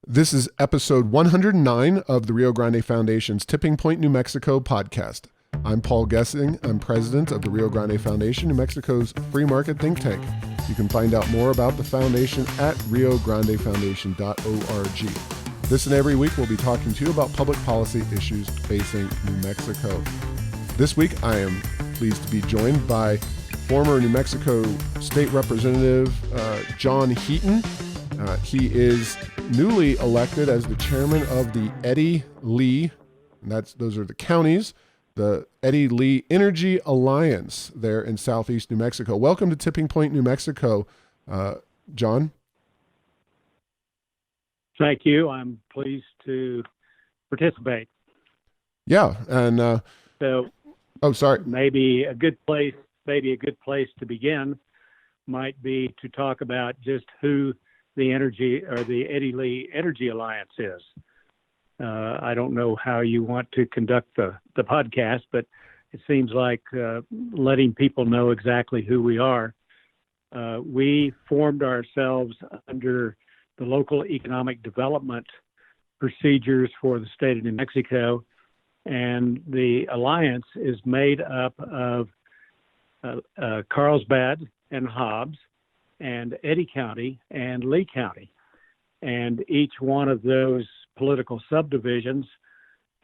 This is episode 109 of the Rio Grande Foundation's Tipping Point, New Mexico podcast. I'm Paul Gessing. I'm president of the Rio Grande Foundation, New Mexico's free market think tank. You can find out more about the foundation at riograndefoundation.org. This and every week, we'll be talking to you about public policy issues facing New Mexico. This week, I am pleased to be joined by former New Mexico State Representative John Heaton. He is newly elected as the chairman of the Eddie Lee, and those are the counties, the Eddie Lee Energy Alliance there in southeast New Mexico. Welcome to Tipping Point, New Mexico, John. Thank you. I'm pleased to participate. Yeah, and maybe a good place to begin might be to talk about just who the Eddie Lee Energy Alliance is. I don't know how you want to conduct the podcast, but it seems like letting people know exactly who we are. We formed ourselves under the local economic development procedures for the state of New Mexico, and the alliance is made up of Carlsbad and Hobbs and Eddy County and Lee County. And each one of those political subdivisions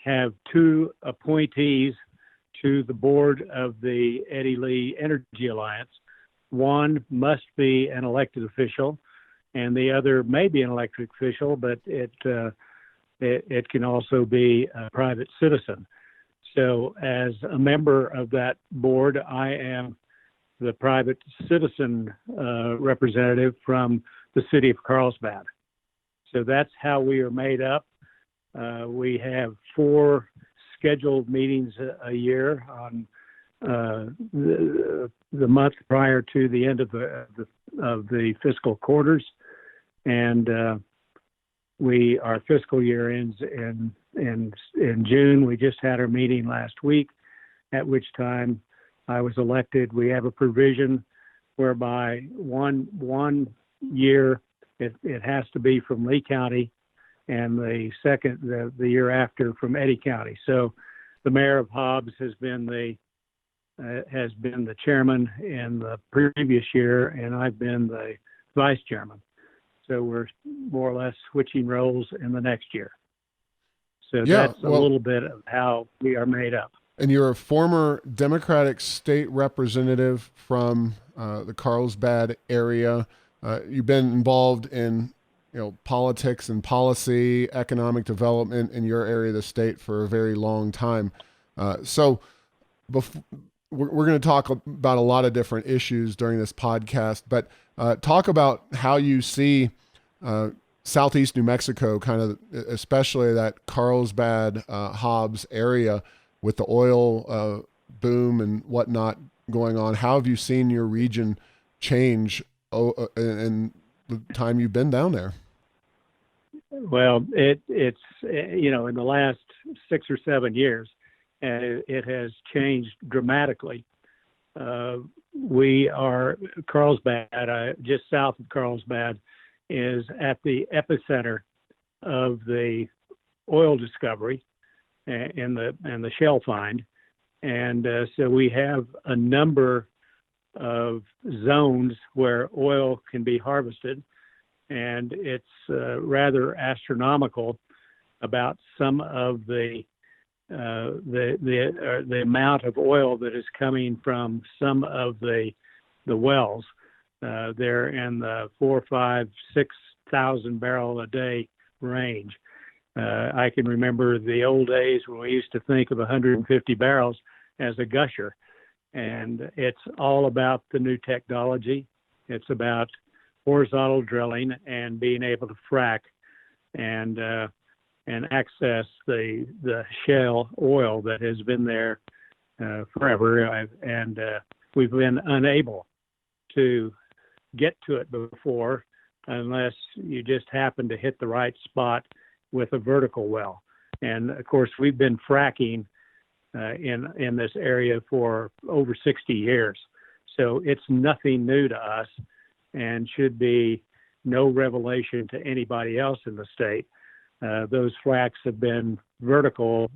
have two appointees to the board of the Eddie Lee Energy Alliance. One must be an elected official, and the other may be an elected official, but it can also be a private citizen. So as a member of that board, I am the private citizen representative from the city of Carlsbad. So that's how we are made up. We have 4 scheduled meetings a year on the month prior to the end of the fiscal quarters, and our fiscal year ends in June. We just had our meeting last week, at which time I was elected. We have a provision whereby one year it has to be from Lee County, and the year after from Eddy County. So the mayor of Hobbs has been the chairman in the previous year, and I've been the vice chairman. So we're more or less switching roles in the next year. So that's a little bit of how we are made up. And you're a former Democratic state representative from the Carlsbad area. You've been involved in, politics and policy, economic development in your area of the state for a very long time. So we're going to talk about a lot of different issues during this podcast, but talk about how you see southeast New Mexico, kind of especially that Carlsbad, Hobbs area, with the oil boom and whatnot going on. How have you seen your region change in the time you've been down there? Well, it's in the last 6 or 7 years, it has changed dramatically. We are Carlsbad, just south of Carlsbad, is at the epicenter of the oil discovery and the shell find, and so we have a number of zones where oil can be harvested, and it's rather astronomical about some of the amount of oil that is coming from some of the wells. They're in the 4, 5, 6,000 barrel a day range. I can remember the old days when we used to think of 150 barrels as a gusher, and it's all about the new technology. It's about horizontal drilling and being able to frack and access the shale oil that has been there forever, and we've been unable to get to it before unless you just happen to hit the right spot with a vertical well. And of course, we've been fracking in this area for over 60 years. So it's nothing new to us and should be no revelation to anybody else in the state. Those fracs have been vertical,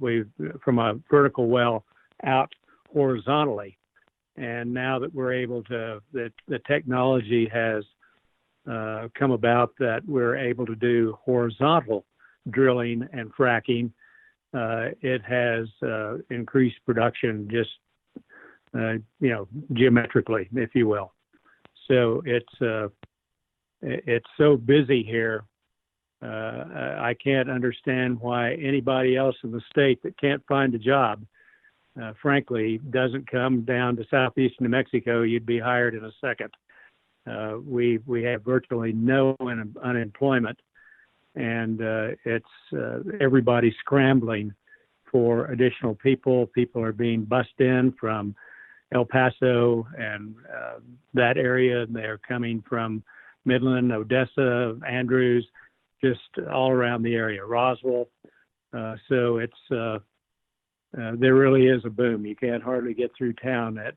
from a vertical well out horizontally. And now that we're able to, that the technology has come about that we're able to do horizontal drilling and fracking, it has increased production just, geometrically, if you will. So it's so busy here. I can't understand why anybody else in the state that can't find a job, frankly, doesn't come down to southeast New Mexico. You'd be hired in a second. We have virtually no unemployment, and it's everybody scrambling for additional people. People are being bussed in from El Paso and that area. They're coming from Midland, Odessa, Andrews, just all around the area, Roswell. So it's there really is a boom. You can't hardly get through town at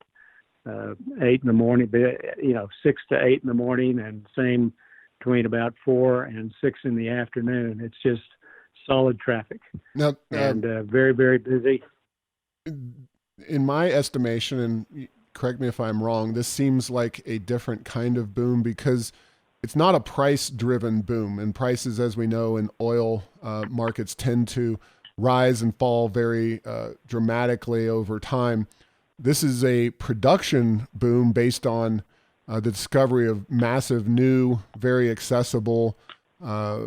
8 in the morning, 6 to 8 in the morning, and same between about 4 and 6 in the afternoon. It's just solid traffic. Now, and very, very busy. In my estimation, and correct me if I'm wrong, this seems like a different kind of boom because it's not a price-driven boom, and prices, as we know, in oil markets tend to rise and fall very dramatically over time. This is a production boom based on the discovery of massive new, very accessible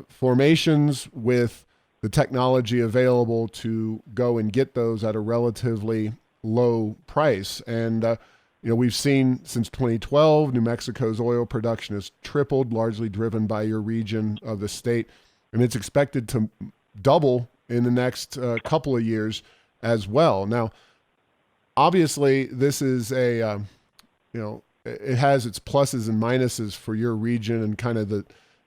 formations with the technology available to go and get those at a relatively low price. And we've seen since 2012, New Mexico's oil production has tripled, largely driven by your region of the state, and it's expected to double in the next couple of years as well. Now, obviously, this is a, it has its pluses and minuses for your region and kind of the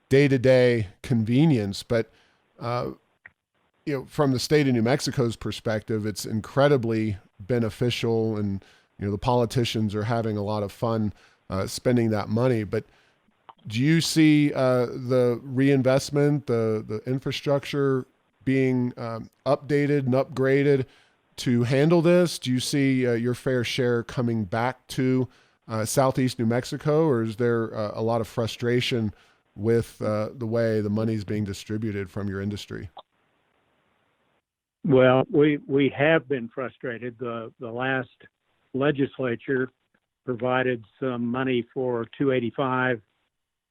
day-to-day convenience, but from the state of New Mexico's perspective, it's incredibly beneficial, and the politicians are having a lot of fun spending that money. But do you see the reinvestment, the infrastructure being updated and upgraded to handle this? Do you see your fair share coming back to southeast New Mexico, or is there a lot of frustration with the way the money's being distributed from your industry? Well, we have been frustrated. The last legislature provided some money for 285,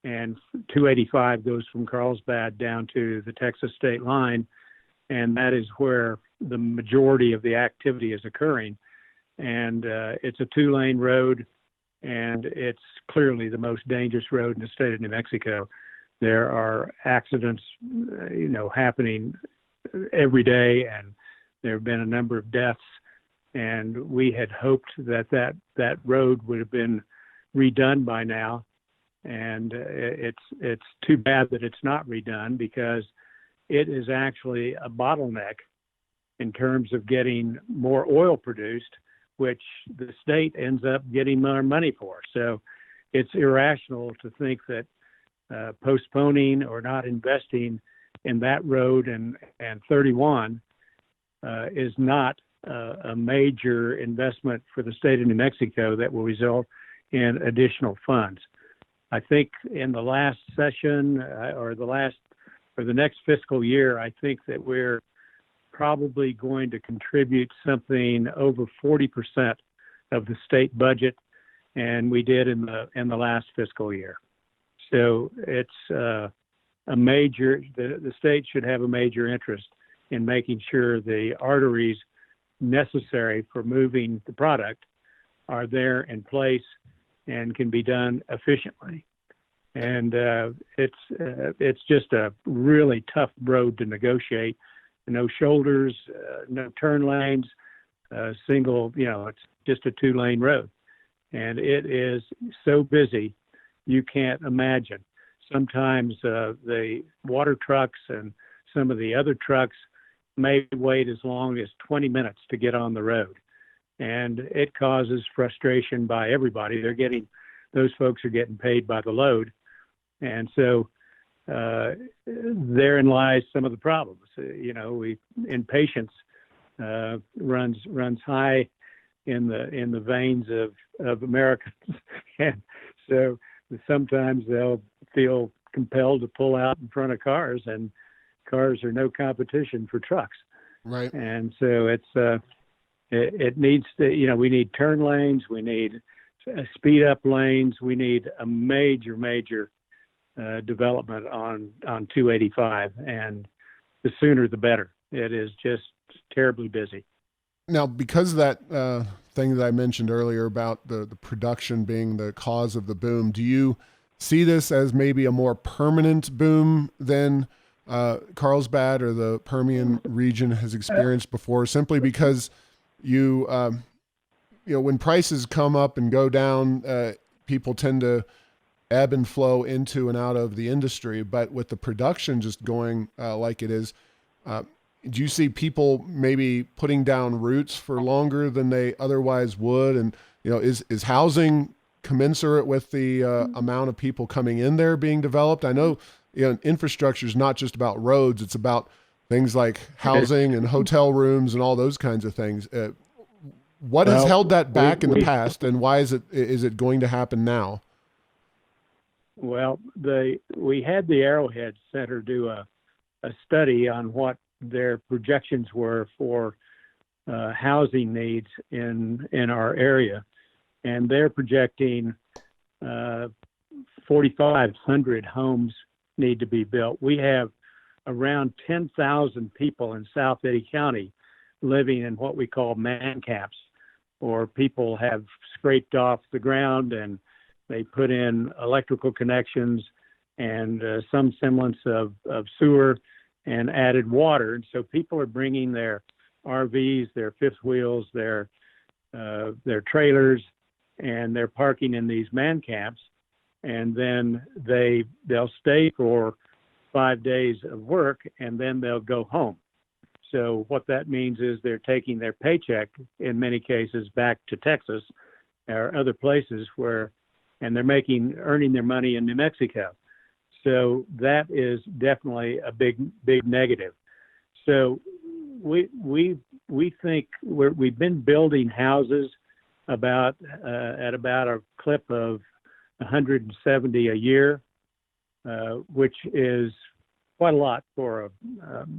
and 285 goes from Carlsbad down to the Texas state line, and that is where the majority of the activity is occurring. And it's a 2-lane road, and it's clearly the most dangerous road in the state of New Mexico. There are accidents, happening every day, and there have been a number of deaths. And we had hoped that road would have been redone by now. And it's too bad that it's not redone, because it is actually a bottleneck in terms of getting more oil produced, which the state ends up getting more money for. So it's irrational to think that postponing or not investing in that road and 31 is not a major investment for the state of New Mexico that will result in additional funds. I think in the last session or the next fiscal year, I think that we're probably going to contribute something over 40% of the state budget, and we did in the last fiscal year. So it's a major. The state should have a major interest in making sure the arteries necessary for moving the product are there in place and can be done efficiently. And it's just a really tough road to negotiate. No shoulders, no turn lanes, single. It's just a 2-lane road, and it is so busy you can't imagine. Sometimes the water trucks and some of the other trucks may wait as long as 20 minutes to get on the road, and it causes frustration by everybody. Those folks are getting paid by the load, And so therein lies some of the problems. Impatience runs high in the veins of Americans, and so sometimes they'll feel compelled to pull out in front of cars, and cars are no competition for trucks. Right. And so it needs to, we need turn lanes, we need speed up lanes, we need a major development on 285, and the sooner the better. It is just terribly busy. Now, because of that thing that I mentioned earlier about the production being the cause of the boom, do you see this as maybe a more permanent boom than Carlsbad or the Permian region has experienced before, simply because when prices come up and go down, people tend to ebb and flow into and out of the industry. But with the production just going like it is, do you see people maybe putting down roots for longer than they otherwise would? And, is housing commensurate with the amount of people coming in there being developed? I know, infrastructure is not just about roads. It's about things like housing and hotel rooms and all those kinds of things. What has held that back in the past, and why is it going to happen now? Well, we had the Arrowhead Center do a study on what their projections were for housing needs in our area, and they're projecting 4,500 homes need to be built. We have around 10,000 people in South Eddy County living in what we call man camps, or people have scraped off the ground and they put in electrical connections and some semblance of sewer and added water. And so people are bringing their RVs, their fifth wheels, their trailers, and they're parking in these man camps. And then they'll stay for 5 days of work, and then they'll go home. So what that means is they're taking their paycheck, in many cases, back to Texas or other places and they're earning their money in New Mexico. So that is definitely a big negative. So we think we've been building houses at about a clip of 170 a year, which is quite a lot for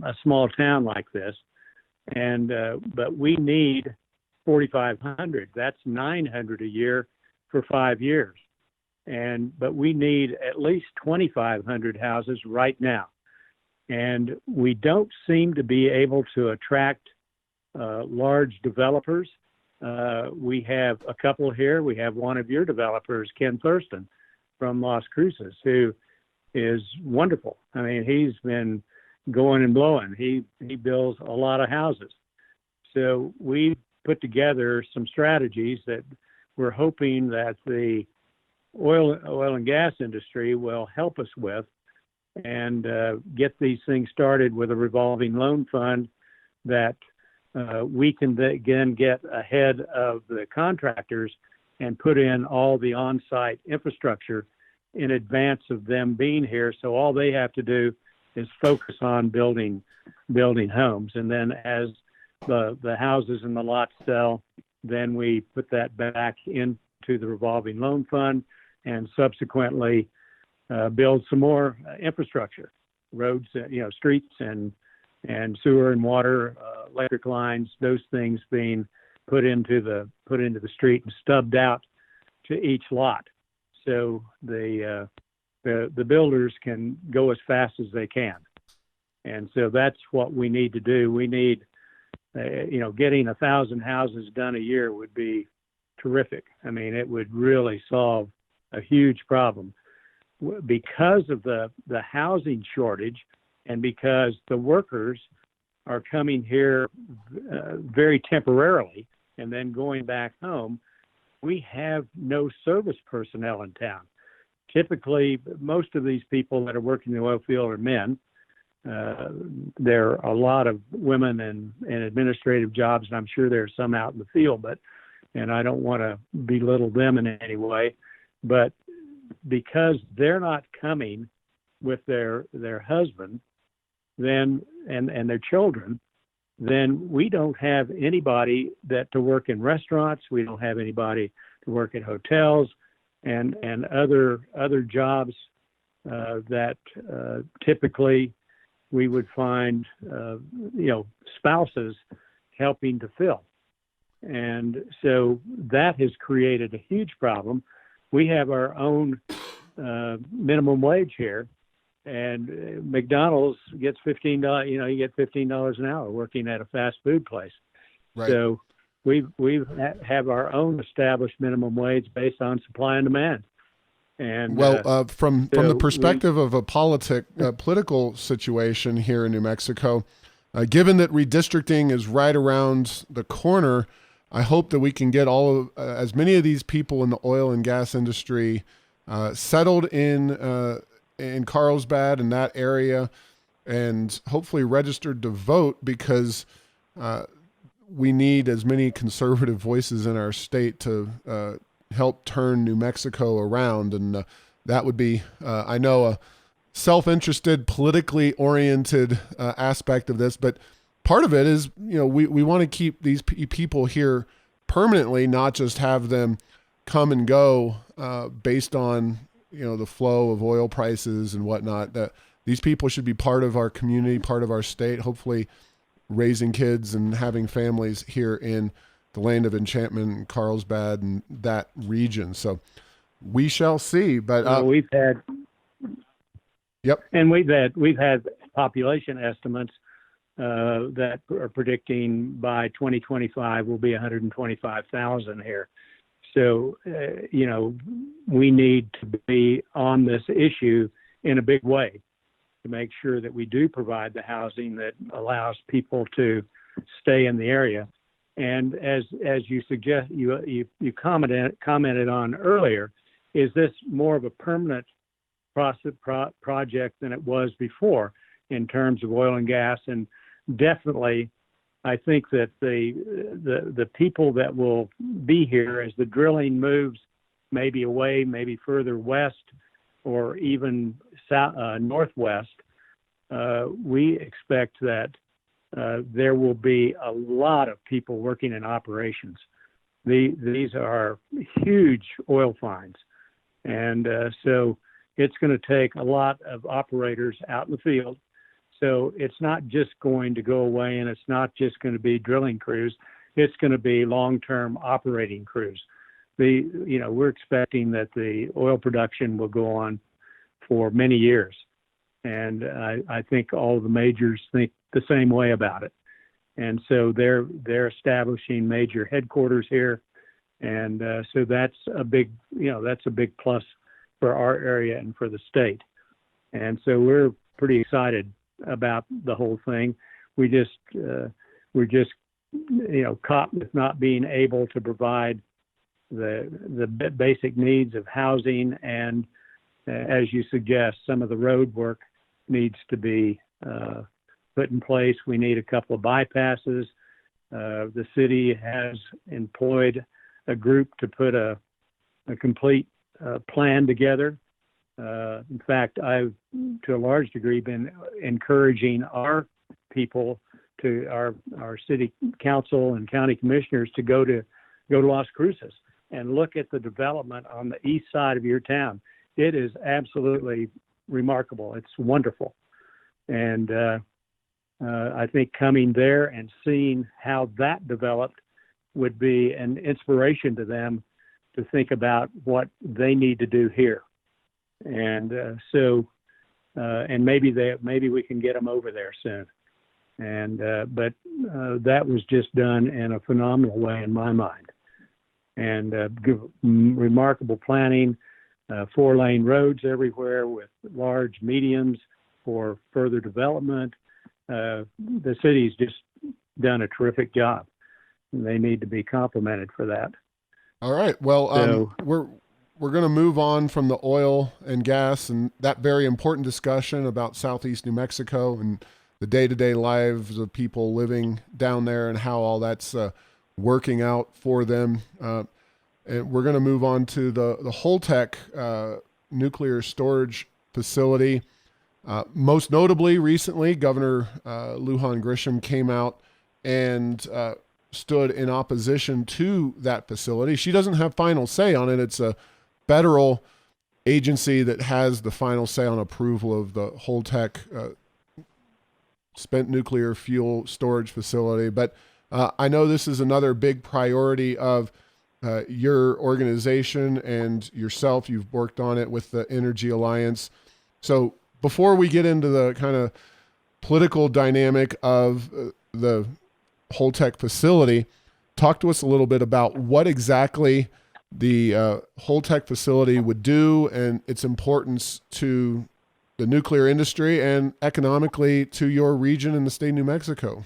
a small town like this. But we need 4,500. That's 900 a year for 5 years. But we need at least 2,500 houses right now. And we don't seem to be able to attract large developers. We have a couple here. We have one of your developers, Ken Thurston from Las Cruces, who is wonderful. I mean, he's been going and blowing. He builds a lot of houses. So we put together some strategies that we're hoping that the oil and gas industry will help us with, and get these things started with a revolving loan fund that we can again get ahead of the contractors and put in all the on-site infrastructure in advance of them being here. So all they have to do is focus on building homes. And then as the houses and the lots sell, then we put that back into the revolving loan fund and subsequently build some more infrastructure, roads, streets and sewer and water, electric lines, those things being put into the street and stubbed out to each lot. So the builders can go as fast as they can. And so that's what we need to do. We need, getting 1,000 houses done a year would be terrific. I mean, it would really solve a huge problem. Because of the housing shortage, and because the workers are coming here very temporarily and then going back home, we have no service personnel in town. Typically, most of these people that are working in the oil field are men. There are a lot of women in administrative jobs, and I'm sure there are some out in the field, and I don't want to belittle them in any way. But because they're not coming with their husband, then and their children, then we don't have anybody to work in restaurants. We don't have anybody to work at hotels and other jobs that typically we would find spouses helping to fill. And so that has created a huge problem. We have our own minimum wage here, and McDonald's gets $15. You get $15 an hour working at a fast food place. Right. So we have our own established minimum wage based on supply and demand. And from the perspective of a political situation here in New Mexico, given that redistricting is right around the corner, I hope that we can get as many of these people in the oil and gas industry settled in Carlsbad and that area, and hopefully registered to vote, because we need as many conservative voices in our state to help turn New Mexico around. And that would be, I know, a self-interested, politically oriented aspect of this, but part of it is, we want to keep these people here permanently, not just have them come and go based on, the flow of oil prices and whatnot. That these people should be part of our community, part of our state, hopefully raising kids and having families here in the land of enchantment, Carlsbad and that region. So we shall see. But we've had, yep, and we've had population estimates that are predicting by 2025 will be 125,000 here. So we need to be on this issue in a big way to make sure that we do provide the housing that allows people to stay in the area. And as you suggest, you commented on earlier, is this more of a permanent project than it was before in terms of oil and gas? And definitely, I think that the people that will be here as the drilling moves maybe away, maybe further west, or even northwest, we expect that there will be a lot of people working in operations. These are huge oil finds. And so it's going to take a lot of operators out in the field. So it's not just going to go away, and it's not just going to be drilling crews. It's going to be long-term operating crews. We're expecting that the oil production will go on for many years. And I think all the majors think the same way about it. And so they're establishing major headquarters here. And so that's a big plus for our area and for the state. And so we're pretty excited about the whole thing. We're just caught with not being able to provide the basic needs of housing, and as you suggest, some of the road work needs to be put in place. We need a couple of bypasses. The city has employed a group to put a complete plan together. In fact, I've, to a large degree, been encouraging our people, to our city council and county commissioners, to go to Las Cruces and look at the development on the east side of your town. It is absolutely remarkable. It's wonderful. And I think coming there and seeing how that developed would be an inspiration to them to think about what they need to do here. And and maybe we can get them over there soon. And but that was just done in a phenomenal way in my mind. And remarkable planning, 4-lane roads everywhere with large medians for further development. The city's just done a terrific job. They need to be complimented for that. All right. Well, we're going to move on from the oil and gas and that very important discussion about Southeast New Mexico and the day-to-day lives of people living down there and how all that's working out for them. And we're going to move on to the Holtec nuclear storage facility. Most notably, recently, Governor Lujan Grisham came out and stood in opposition to that facility. She doesn't have final say on it. It's a federal agency that has the final say on approval of the Holtec spent nuclear fuel storage facility. But I know this is another big priority of your organization and yourself. You've worked on it with the Energy Alliance. So before we get into the kind of political dynamic of the Holtec facility, talk to us a little bit about what exactly the Holtec facility would do and its importance to the nuclear industry and economically to your region in the state of New Mexico.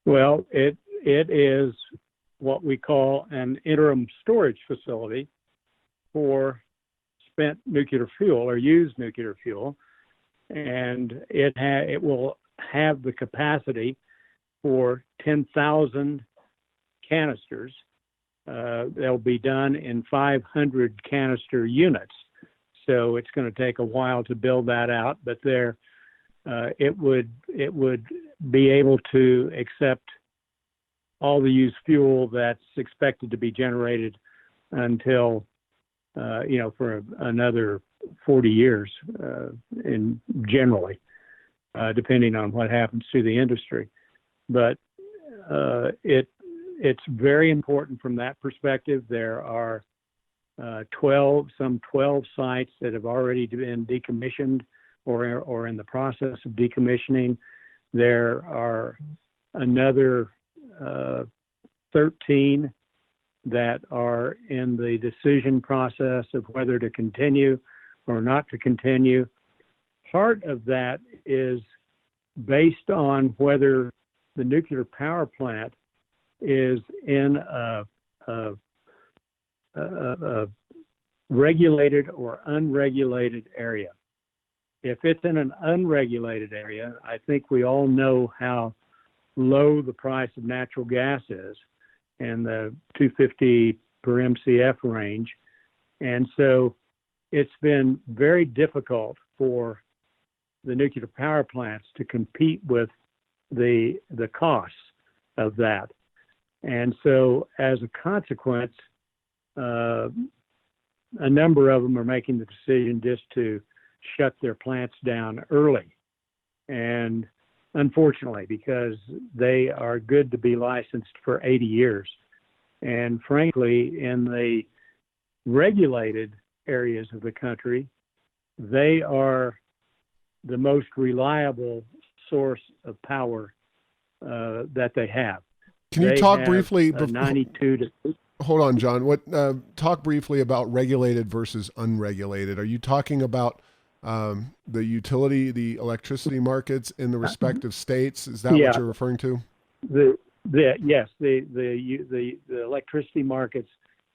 Well, it is what we call an interim storage facility for spent nuclear fuel or used nuclear fuel, and it will have the capacity for 10,000 canisters. They'll be done in 500 canister units, so it's going to take a while to build that out. But it would be able to accept all the used fuel that's expected to be generated until for another 40 years, generally, depending on what happens to the industry. But it's very important from that perspective. There are 12 sites that have already been decommissioned or in the process of decommissioning. There are another 13 that are in the decision process of whether to continue or not to continue. Part of that is based on whether the nuclear power plant is in a regulated or unregulated area. If it's in an unregulated area, I think we all know how low the price of natural gas is in the $2.50 per MCF range. And so it's been very difficult for the nuclear power plants to compete with the costs of that. And so as a consequence, a number of them are making the decision just to shut their plants down early. And unfortunately, because they are good to be licensed for 80 years. And frankly, in the regulated areas of the country, they are the most reliable source of power that they have. Can you talk briefly? 92 to. Hold on, John. Talk briefly about regulated versus unregulated. Are you talking about the utility, the electricity markets in the respective states? Is that what you're referring to? Yes, the electricity markets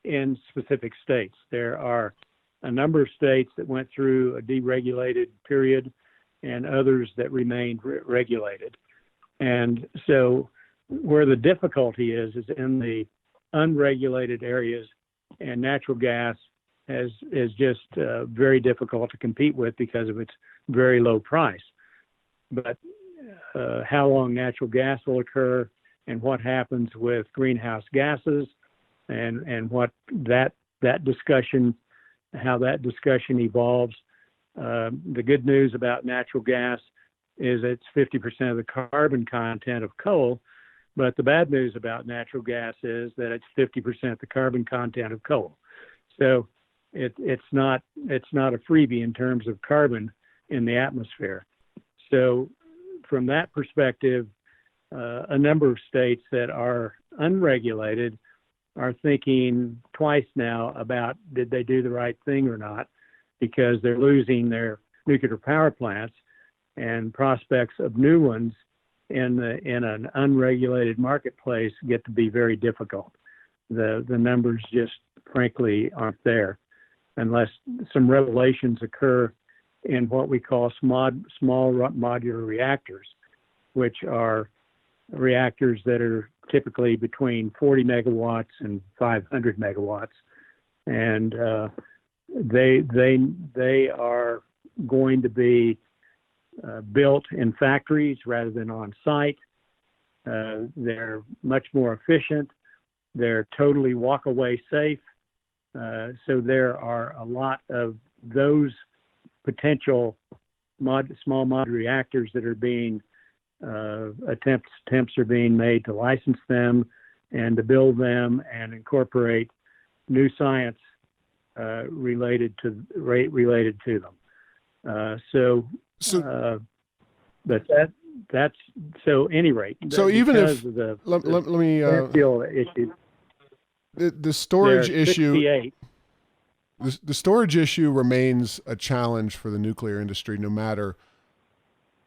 in specific states. There are a number of states that went through a deregulated period and others that remained regulated. And so where the difficulty is in the unregulated areas, and natural gas is just very difficult to compete with because of its very low price. But how long natural gas will occur and what happens with greenhouse gases and what that discussion, how that discussion evolves. The good news about natural gas is it's 50% of the carbon content of coal, but the bad news about natural gas is that it's 50% the carbon content of coal. So it's not a freebie in terms of carbon in the atmosphere. So from that perspective, a number of states that are unregulated are thinking twice now about did they do the right thing or not, because they're losing their nuclear power plants and prospects of new ones in an unregulated marketplace get to be very difficult. The numbers just frankly aren't there unless some revelations occur in what we call small modular reactors, which are reactors that are typically between 40 megawatts and 500 megawatts. And they are going to be built in factories rather than on site. They're much more efficient. They're totally walk-away safe. So there are a lot of those potential small modular reactors that are being attempts are being made to license them and to build them and incorporate new science related to them. But that's so. Any rate, so even if let me issue, the storage issue. The storage issue remains a challenge for the nuclear industry, no matter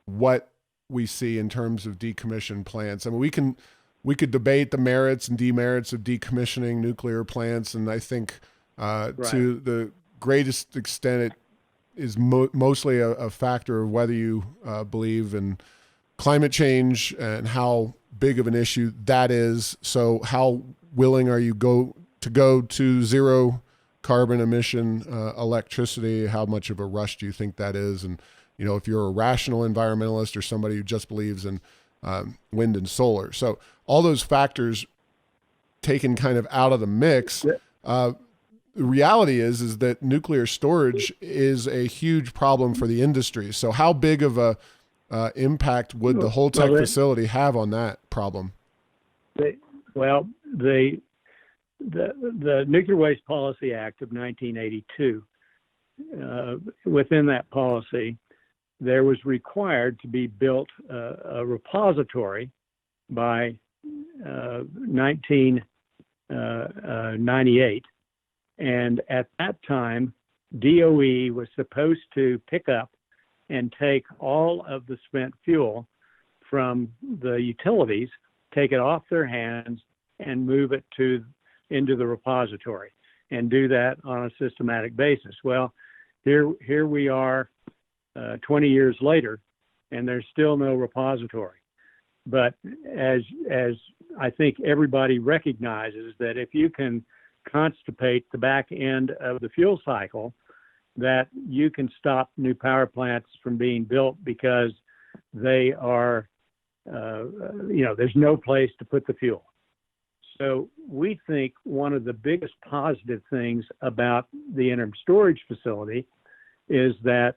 what we see in terms of decommissioned plants. I mean, we could debate the merits and demerits of decommissioning nuclear plants, and I think to the greatest extent it is mostly a factor of whether you believe in climate change and how big of an issue that is. So how willing are you to go to zero carbon emission electricity? How much of a rush do you think that is? And, if you're a rational environmentalist or somebody who just believes in wind and solar. So all those factors taken kind of out of the mix, the reality is that nuclear storage is a huge problem for the industry. So how big of a impact would the Holtec facility have on that problem? The Nuclear Waste Policy Act of 1982, within that policy, there was required to be built a repository by 1998. And at that time, DOE was supposed to pick up and take all of the spent fuel from the utilities, take it off their hands, and move it into the repository, and do that on a systematic basis. Well, here we are 20 years later, and there's still no repository. But as I think everybody recognizes, that if you can constipate the back end of the fuel cycle, that you can stop new power plants from being built, because they are, there's no place to put the fuel. So we think one of the biggest positive things about the interim storage facility is that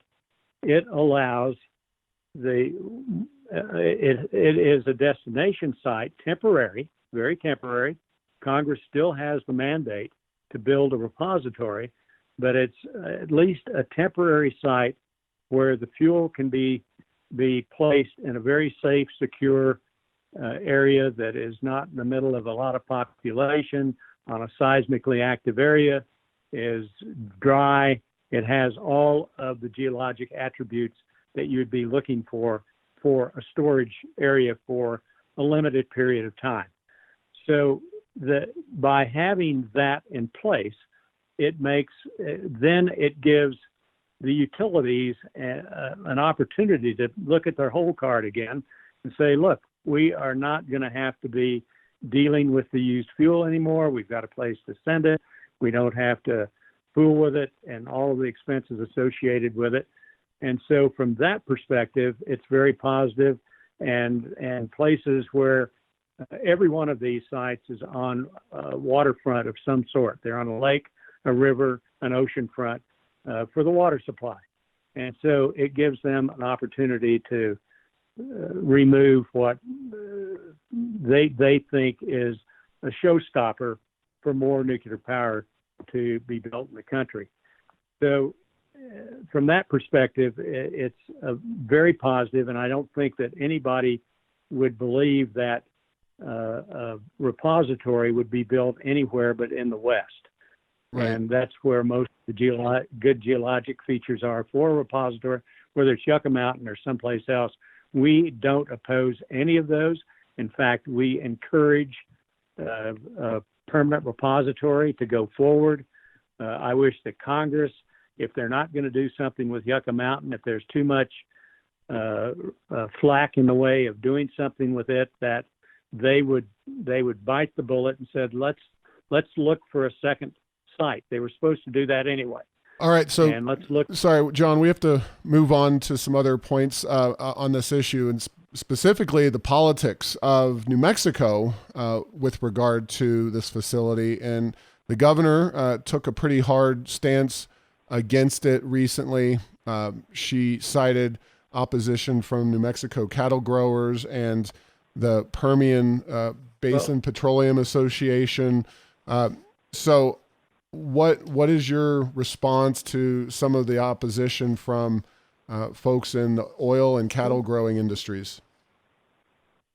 it allows it is a destination site, temporary, very temporary. Congress still has the mandate to build a repository, but it's at least a temporary site where the fuel can be placed in a very safe, secure area that is not in the middle of a lot of population, on a seismically active area, is dry. It has all of the geologic attributes that you'd be looking for a storage area for a limited period of time. So by having that in place, it gives the utilities an opportunity to look at their whole card again and say, look, we are not going to have to be dealing with the used fuel anymore. We've got a place to send it. We don't have to fool with it and all of the expenses associated with it. And so from that perspective, it's very positive, and places where every one of these sites is on a waterfront of some sort. They're on a lake, a river, an ocean front for the water supply. And so it gives them an opportunity to remove what they think is a showstopper for more nuclear power to be built in the country. So from that perspective, it's very positive, and I don't think that anybody would believe that a repository would be built anywhere but in the West. Right. And that's where most of the good geologic features are for a repository, whether it's Yucca Mountain or someplace else. We don't oppose any of those. In fact, we encourage a permanent repository to go forward. I wish that Congress, if they're not going to do something with Yucca Mountain, if there's too much flack in the way of doing something with it, that they would bite the bullet and said, let's look for a second site. They were supposed to do that anyway. All right. So, And let's look. sorry, John, we have to move on to some other points on this issue, and specifically the politics of New Mexico with regard to this facility. And the governor took a pretty hard stance against it recently. She cited opposition from New Mexico cattle growers and the Permian Basin Petroleum Association. So, what is your response to some of the opposition from folks in the oil and cattle growing industries?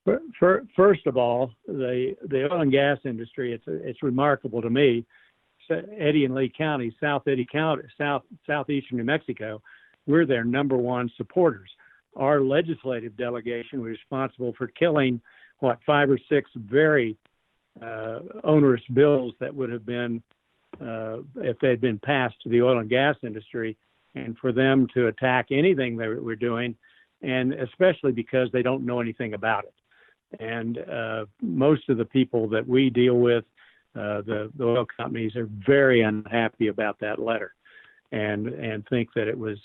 First of all, the oil and gas industry, it's remarkable to me. Eddy and Lee County, South Eddy County, southeastern New Mexico, we're their number one supporters. Our legislative delegation was responsible for killing, 5 or 6 very onerous bills that would have been, if they had been passed to the oil and gas industry, and for them to attack anything that we're doing, and especially because they don't know anything about it. And most of the people that we deal with, the oil companies, are very unhappy about that letter, and think that it was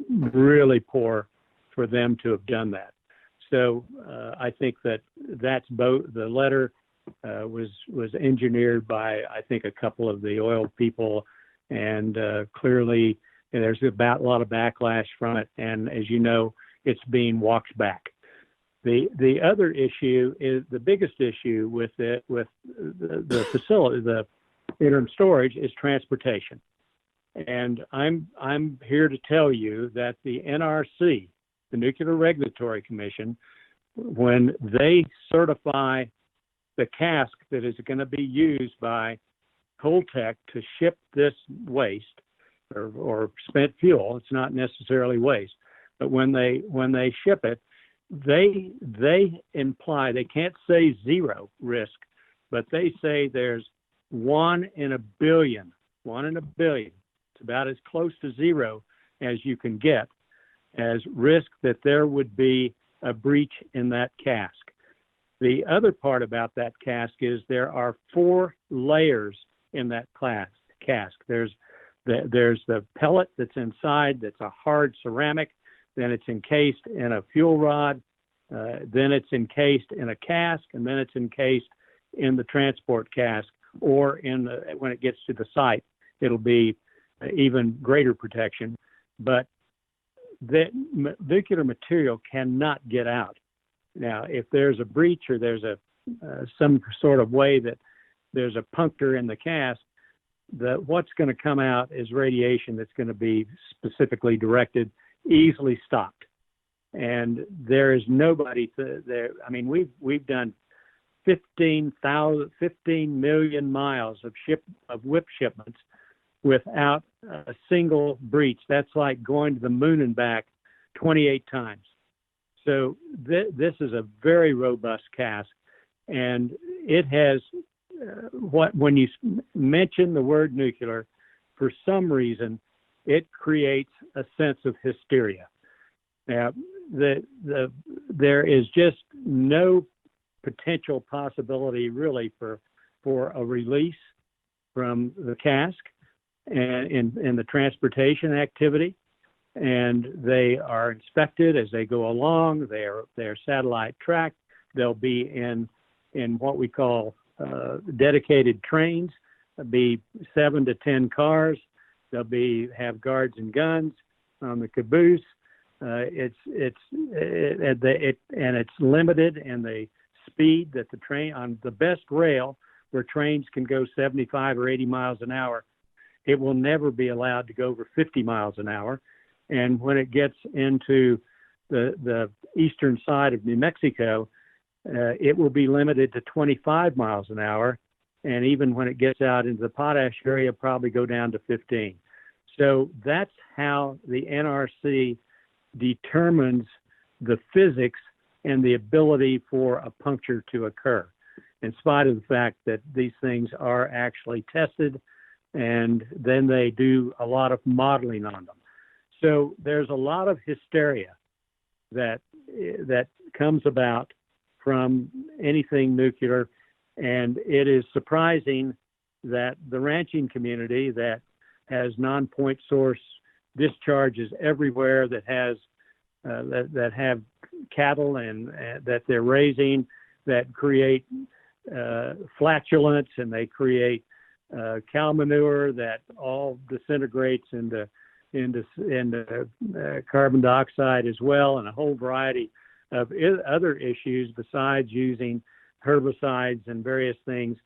really poor for them to have done that. So I think that's both. The letter was engineered by, I think, a couple of the oil people, and clearly there's a lot of backlash from it. And as you know, it's being walked back. The other issue is the biggest issue with the facility, the interim storage, is transportation. And I'm here to tell you that the NRC, the Nuclear Regulatory Commission, when they certify the cask that is going to be used by Coltech to ship this waste or spent fuel, it's not necessarily waste, but when they ship it, they imply, they can't say zero risk, but they say there's 1 in a billion. It's about as close to zero as you can get as risk that there would be a breach in that cask. The other part about that cask is there are 4 layers in that cask. There's the pellet that's inside, that's a hard ceramic. Then it's encased in a fuel rod. Then it's encased in a cask, and then it's encased in the transport cask, or when it gets to the site, it'll be even greater protection. But the nuclear material cannot get out. Now, if there's a breach or there's some sort of way that there's a puncture in the cask, what's going to come out is radiation that's going to be specifically directed, easily stopped. And there is nobody there. I mean, we've done 15 million miles of whip shipments without a single breach. That's like going to the moon and back 28 times. So this is a very robust cask, and it has when you mention the word nuclear, for some reason, it creates a sense of hysteria. Now, there is just no potential possibility really for a release from the cask and in the transportation activity. And they are inspected as they go along. They're satellite tracked. They'll be in what we call dedicated trains. There'll be 7 to 10 cars. They'll have guards and guns on the caboose. It's limited in the speed that the train on the best rail, where trains can go 75 or 80 miles an hour. It will never be allowed to go over 50 miles an hour. And when it gets into the eastern side of New Mexico, it will be limited to 25 miles an hour. And even when it gets out into the potash area, probably go down to 15. So that's how the NRC determines the physics and the ability for a puncture to occur, in spite of the fact that these things are actually tested, and then they do a lot of modeling on them. So there's a lot of hysteria that comes about from anything nuclear, and it is surprising that the ranching community that has non-point source discharges everywhere that has that have cattle and that they're raising that create flatulence, and they create cow manure that all disintegrates into carbon dioxide as well, and a whole variety of other issues besides using herbicides and various things.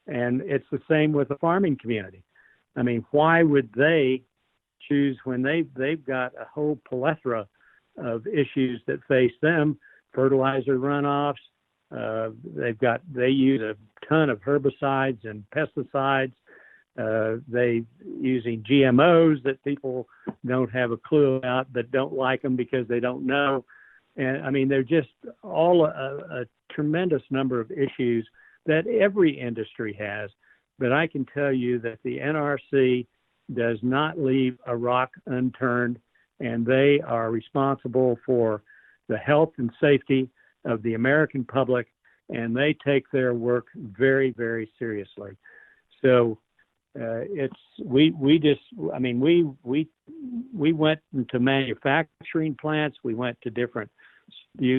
And it's the same with the farming community. I mean, why would they choose when they've got a whole plethora of issues that face them? Fertilizer runoffs. They use a ton of herbicides and pesticides. They using GMOs that people don't have a clue about, but don't like them because they don't know. And I mean, they're just all a tremendous number of issues that every industry has. But I can tell you that the NRC does not leave a rock unturned, and they are responsible for the health and safety of the American public, and they take their work very, very seriously. So we went into manufacturing plants. We went to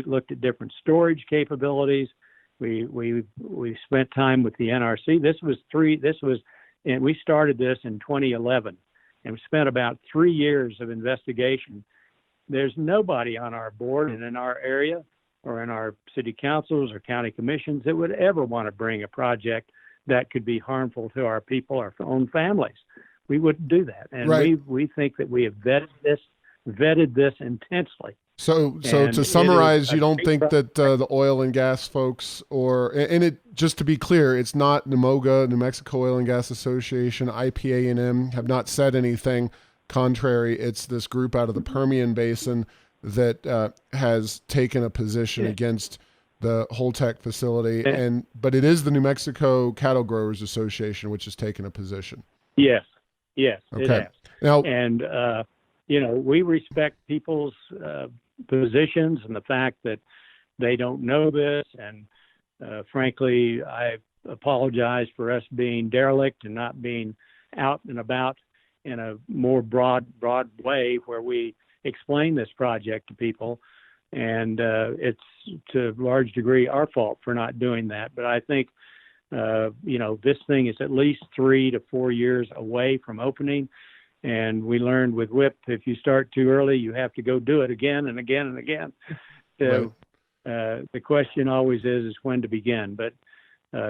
looked at different storage capabilities. We spent time with the NRC. And we started this in 2011, and we spent about 3 years of investigation. There's nobody on our board and in our area or in our city councils or county commissions that would ever want to bring a project that could be harmful to our people, our own families. We wouldn't do that. And right. we think that we have vetted this intensely. So to summarize, you don't think that the oil and gas folks, just to be clear, it's not NMOGA, New Mexico Oil and Gas Association, IPA&M, have not said anything contrary. It's this group out of the Permian Basin that has taken a position against the Holtec facility, but it is the New Mexico Cattle Growers Association which has taken a position. Yes, okay. It has. Now, and we respect people's positions and the fact that they don't know this. And frankly, I apologize for us being derelict and not being out and about in a more broad way where we explain this project to people. And it's to a large degree our fault for not doing that. But I think, this thing is at least 3 to 4 years away from opening. And we learned with WIP, if you start too early, you have to go do it again and again and again. So the question always is when to begin. But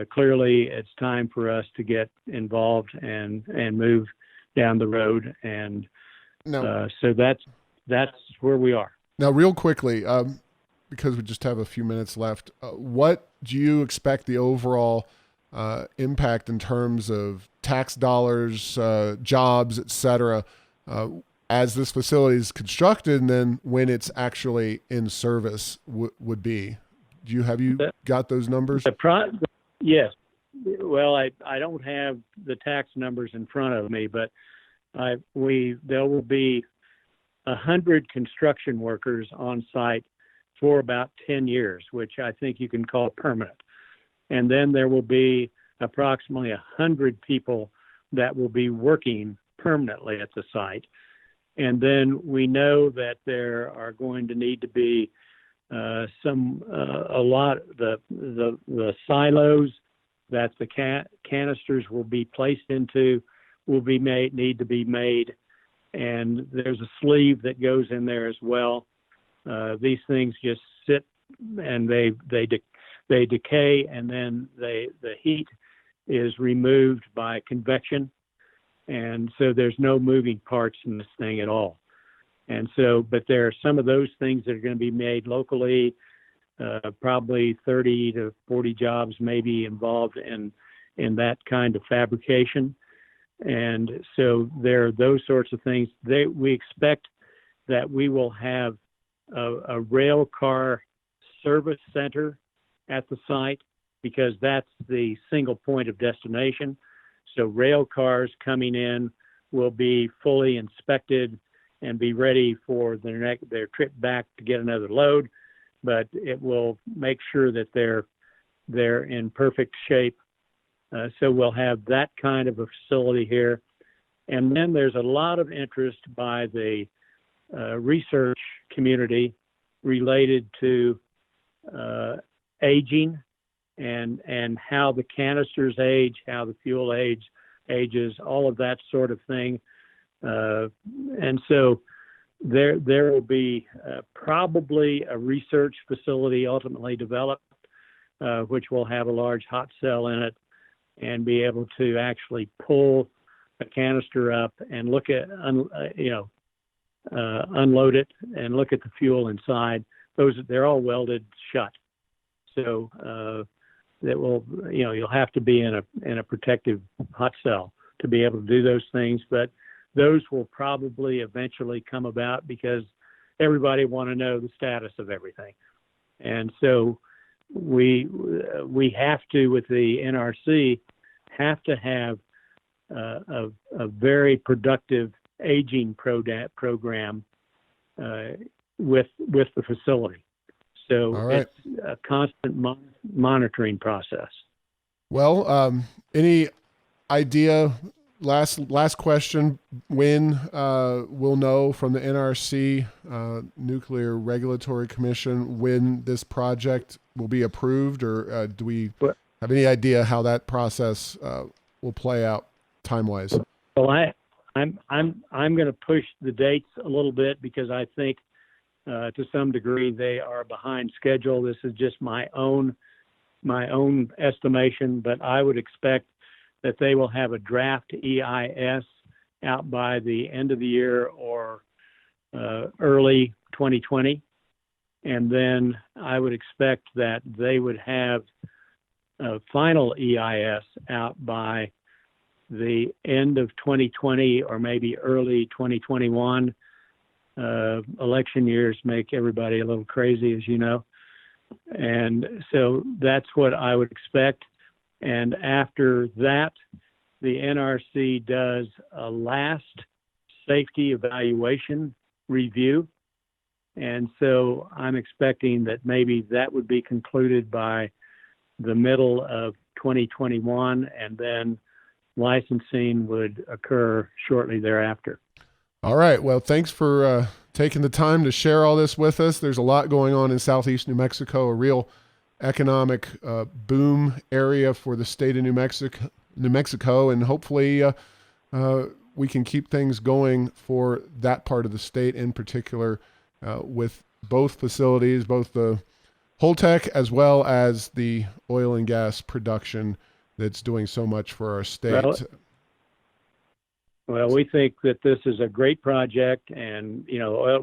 clearly it's time for us to get involved and move down the road. And so that's where we are. Now, real quickly, because we just have a few minutes left, what do you expect the overall impact in terms of tax dollars, jobs, et cetera, as this facility is constructed, and then when it's actually in service would be? Have you got those numbers? Yes. Well, I don't have the tax numbers in front of me, but there will be 100 construction workers on site for about 10 years, which I think you can call permanent. And then there will be approximately 100 people that will be working permanently at the site. And then we know that there are going to need to be the silos that the canisters will be placed into need to be made. And there's a sleeve that goes in there as well. These things just sit and they decay, and then the heat is removed by convection. And so there's no moving parts in this thing at all. And so, but there are some of those things that are going to be made locally, probably 30 to 40 jobs maybe involved in that kind of fabrication. And so there are those sorts of things. We expect that we will have a rail car service center at the site, because that's the single point of destination. So rail cars coming in will be fully inspected and be ready for their trip back to get another load, but it will make sure that they're in perfect shape. So we'll have that kind of a facility here. And then there's a lot of interest by the research community related to aging and how the canisters age, how the fuel ages, all of that sort of thing. And so there will be probably a research facility ultimately developed, which will have a large hot cell in it and be able to actually pull a canister up and look at, unload it and look at the fuel inside. They're all welded shut. So that will, you'll have to be in a protective hot cell to be able to do those things. But those will probably eventually come about because everybody want to know the status of everything. And so we have to, with the NRC, have to have a very productive aging program with the facility. So right. It's a constant monitoring process. Well, any idea, last question, when we'll know from the NRC, Nuclear Regulatory Commission, when this project will be approved, or do we have any idea how that process will play out time-wise? Well, I'm going to push the dates a little bit because I think to some degree they are behind schedule. This is just my own estimation, but I would expect that they will have a draft EIS out by the end of the year or early 2020. And then I would expect that they would have a final EIS out by the end of 2020 or maybe early 2021. Election years make everybody a little crazy, as you know. And so that's what I would expect. And after that, the NRC does a last safety evaluation review. And so I'm expecting that maybe that would be concluded by the middle of 2021, and then licensing would occur shortly thereafter. All right. Well, thanks for taking the time to share all this with us. There's a lot going on in southeast New Mexico, a real economic boom area for the state of New Mexico, and hopefully we can keep things going for that part of the state in particular with both facilities, both the Holtec as well as the oil and gas production that's doing so much for our state. Well, we think that this is a great project, and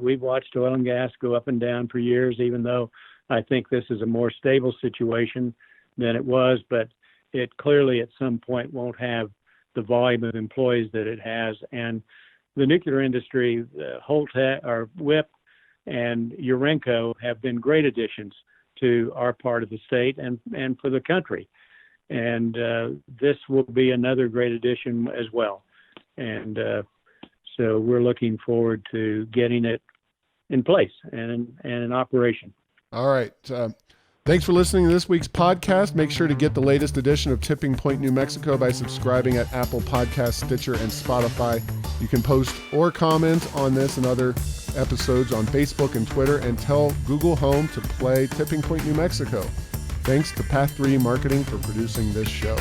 we've watched oil and gas go up and down for years, even though I think this is a more stable situation than it was, but it clearly at some point won't have the volume of employees that it has. And the nuclear industry, Holtec or WIP and Urenco have been great additions to our part of the state and for the country. And this will be another great addition as well. And so we're looking forward to getting it in place and in operation. All right. Thanks for listening to this week's podcast. Make sure to get the latest edition of Tipping Point New Mexico by subscribing at Apple Podcasts, Stitcher, and Spotify. You can post or comment on this and other episodes on Facebook and Twitter, and tell Google Home to play Tipping Point New Mexico. Thanks to Path 3 Marketing for producing this show.